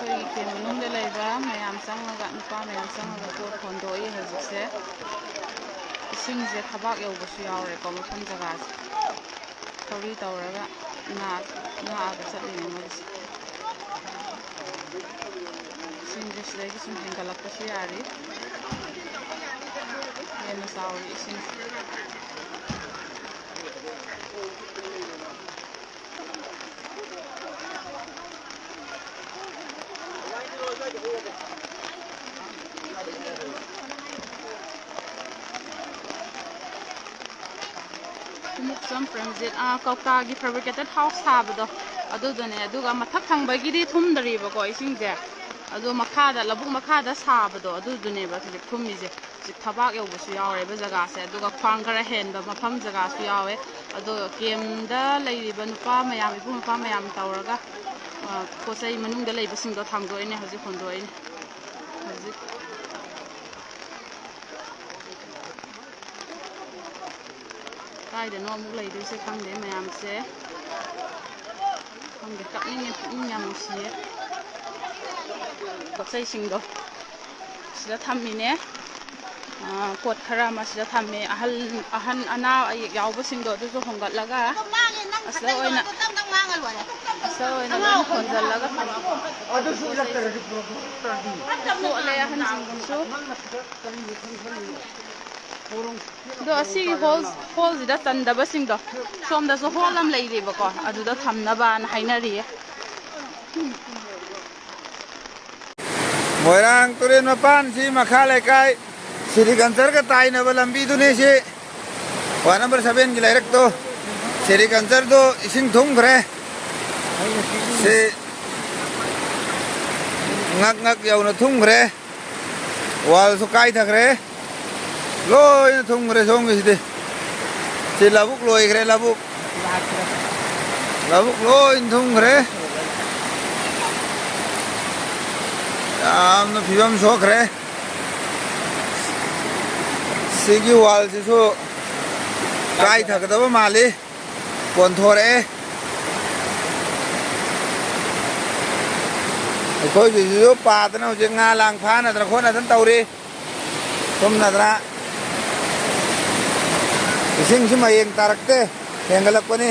ꯑꯩꯈꯣꯏꯒꯤ ꯃꯅꯨꯡꯗ ꯂꯩꯕ ꯃꯌꯥꯝ ꯆꯪꯉꯒ ꯅꯨꯄꯥ ꯃꯌꯥꯝ ꯉꯥꯛꯆꯪꯉꯒ ꯄꯣꯠ ꯍꯣꯟꯗꯣꯛꯏ ꯍꯧꯖꯤꯛꯁꯦ ꯏꯁꯤꯡꯁꯦ ꯊꯕꯥꯛ ꯌꯧꯕꯁꯨ ꯌꯥꯎꯔꯦꯀꯣ ꯃꯐꯝ ꯖꯒꯥꯁꯦ ꯊꯧꯔꯤ ꯇꯧꯔꯒ ꯉꯥꯛꯑꯒ ꯆꯠꯂꯤꯅꯦ ꯃꯣꯏꯁꯦ इसिंजे सिदागी सुम हेंगलक्पसु यारी हेन्ना चाउरी इसिं Some friends it Kaukagi fabricated house habdo adudane aduga mathak thangbaigidi thumdariba ko isingje adu makhada labuk makhada sabado adudune ba hili thumije ji thabak yawbusu yawreba jaga se aduga khwang khara henba mafam jaga su yawe adu kemda leiriba nupa mayam ibu nupa mayam tawraga posai manungda leibasingdo thangdoine haji khondoine haji Kaida no muk lay du se khangde mayam se khangde kapning nyam si kotsai singdo sida thammine pot khara ma sida thamme ahan ana yawba singdo du so hongat laga asa oina khonjal laga thama adu su lakta ri pro le ahan singdum su do asi hol da tandaba singdo somda so holam leiriba ko aduda thamnaba na hainari Moirang turin mapan si makhale kai siri kancar ka tai na lambi dune si wa number 7 ki direct to siri kancar do ising thung khre si ngak yaw na thung khre wal su kai thak re loi thung khre song si de si labuk loi khre labuk loi thung khre amna phibam sokre sigi wal jisu kai thakdaba mali konthore khoi jisu padna je nga lang phana tra khona tan tawri somna tra ising simayeng tarakte hengalak pani